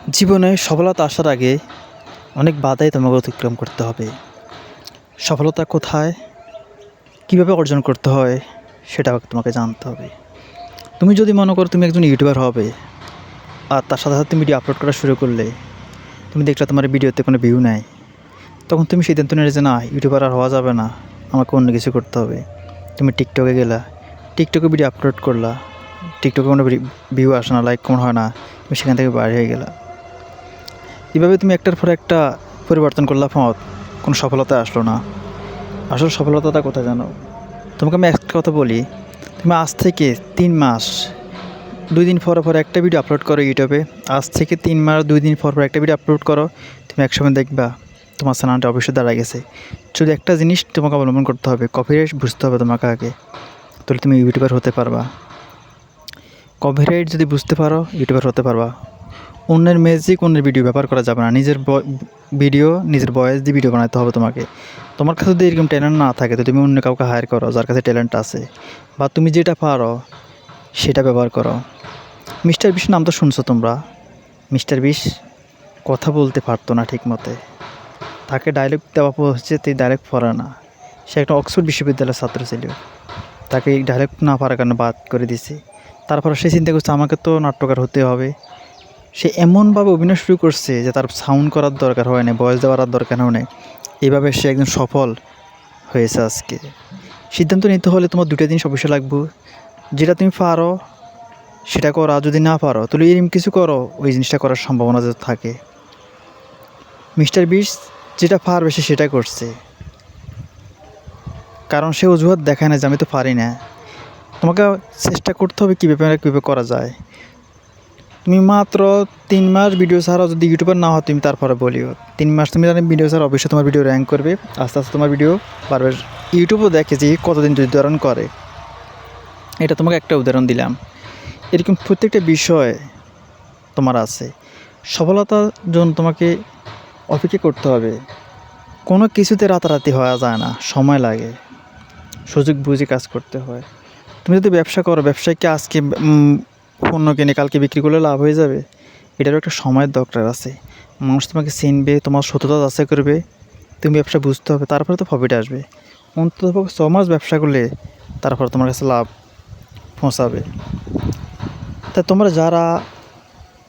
জীবনে সফলতা আসার আগে অনেক বাধাই তোমাকে অতিক্রম করতে হবে। সফলতা কোথায়, কীভাবে অর্জন করতে হয় সেটাও তোমাকে জানতে হবে। তুমি যদি মনে করো তুমি একজন ইউটিউবার হবে, আর তার সাথে সাথে তুমি ভিডিও আপলোড করা শুরু করলে, তুমি দেখলে তোমার ভিডিওতে কোনো ভিউ নেই, তখন তুমি সিদ্ধান্ত নিলে যে না, ইউটিউবার আর হওয়া যাবে না, আমাকে অন্য কিছু করতে হবে। তুমি টিকটকে গেলা, টিকটকে ভিডিও আপলোড করলা, টিকটকে কোনো ভিউ আসে না, লাইক কমেন্ট হয় না, তুমি সেখান থেকে বাইরে হয়ে গেলা। এভাবে তুমি একটার পর একটা পরিবর্তন করলা, পথ, কোনো সফলতা আসলো না। আসল সফলতাটা কোথায় জানো? তোমাকে আমি একটা কথা বলি, তুমি আজ থেকে 3 মাস 2 দিন পর পর একটা ভিডিও আপলোড করো ইউটিউবে। আজ থেকে 3 মাস 2 দিন পর একটা ভিডিও আপলোড করো, তুমি একসময় দেখবা তোমার চ্যানেলটা অবশ্যই দাঁড়া গেছে। শুধু একটা জিনিস তোমাকে অবলম্বন করতে হবে, কপিরাইট বুঝতে হবে তোমাকে আগে, তাহলে তুমি ইউটিউবার হতে পারবা। কপিরাইট যদি বুঝতে পারো, ইউটিউবার হতে পারবা। অন্যের ম্যাজিক, অন্যের ভিডিও ব্যবহার করা যাবে না। নিজের ভিডিও, নিজের ভয়েস দিয়ে ভিডিও বানাতে হবে তোমাকে। তোমার কাছে যদি এরকম ট্যালেন্ট না থাকে, তো তুমি অন্য কাউকে হায়ার করো যার কাছে ট্যালেন্ট আছে, বা তুমি যেটা পারো সেটা ব্যবহার করো। মিস্টার বিশ নাম তো শুনছো তোমরা। মিস্টার বিশ কথা বলতে পারতো না ঠিক মতে, তাকে ডায়লগ দেওয়া হচ্ছে, তুই ডায়লগ পড়ে না। সে একটা অক্সফোর্ড বিশ্ববিদ্যালয়ের ছাত্র ছিল, তাকে এই ডায়লগ না পারার কারণে বাদ করে দিছে। তারপর সে চিন্তা করছে আমাকে তো নাট্যকার হতে হবে। সে এমনভাবে অভিনয় শুরু করছে যে তার সাউন্ড করার দরকার হয় না, ভয়েস দেওয়ার দরকার হয় না। এইভাবে সে একজন সফল হয়েছে আজকে। সিদ্ধান্ত নিতে হলে তোমার 2টা জিনিস অবশ্যই লাগবে। যেটা তুমি পারো সেটা করো, আর যদি না পারো তাহলে এরকম কিছু করো ওই জিনিসটা করার সম্ভাবনা যে থাকে। মিস্টার বিস্ট যেটা পারবে সে সেটা করছে, কারণ সে অজুহাত দেখায় না যে আমি তো পারি না। তোমাকে চেষ্টা করতে হবে কীভাবে করা যায়। তুমি মাত্র 3 মাস ভিডিও ছাড়াও, যদি ইউটিউবার না হয় তুমি তারপরে বলিও 3 মাস তুমি জানি ভিডিও ছাড়া, অবশ্যই তোমার ভিডিও র্যাঙ্ক করবে, আস্তে আস্তে তোমার ভিডিও পারবে। ইউটিউবও দেখে যে কতদিন যদি ধারণ করে। এটা তোমাকে একটা উদাহরণ দিলাম, এরকম প্রত্যেকটা বিষয় তোমার আছে। সফলতার জন্য তোমাকে অপেক্ষা করতে হবে। কোনো কিছুতে রাতারাতি হওয়া যায় না, সময় লাগে, সুযোগ বুঝে কাজ করতে হয়। তুমি যদি ব্যবসা করো, ব্যবসায় কি আজকে পণ্য কিনে কালকে বিক্রি করলে লাভ হয়ে যাবে? এটারও একটা সময়ের দরকার আছে। মানুষ তোমাকে চিনবে, তোমার সততা যাচাই করবে, তুমি ব্যবসা বুঝতে হবে, তারপরে তো প্রফিট আসবে। অন্তত 6 মাস ব্যবসা করলে তারপর তোমার কাছে লাভ পৌঁছাবে। তা তোমরা যারা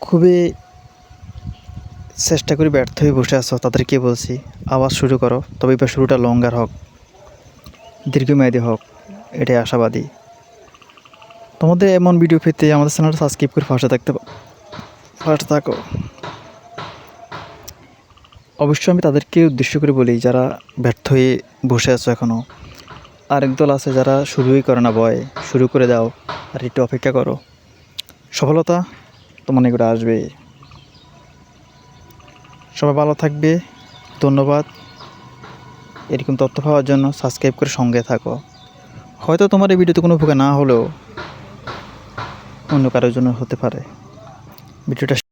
খুবই চেষ্টা করে ব্যর্থ হয়ে বসে আছো, তাদেরকে বলছি আবার শুরু করো, তবে এবার শুরুটা লঙ্গার হোক, দীর্ঘমেয়াদী হোক, এটাই আশাবাদী। তোমাদের এমন ভিডিও পেতে আমাদের চ্যানেলটা সাবস্ক্রাইব করে ফার্স্ট থাকো। অবশ্যই আমি তাদেরকে উদ্দেশ্য করে বলি যারা ব্যর্থ হয়ে বসে আছো এখনও। আরেক দল আছে যারা শুরুই করে না, ভয়, শুরু করে দাও আর একটু অপেক্ষা করো, সফলতা তোমার নিকটে আসবে। সবাই ভালো থাকবে, ধন্যবাদ। এরকম তথ্য পাওয়ার জন্য সাবস্ক্রাইব করে সঙ্গে থাকো। হয়তো তোমার এই ভিডিওতে কোনো উপকার না হলেও অন্য কারোর জন্য হতে পারে ভিডিওটা।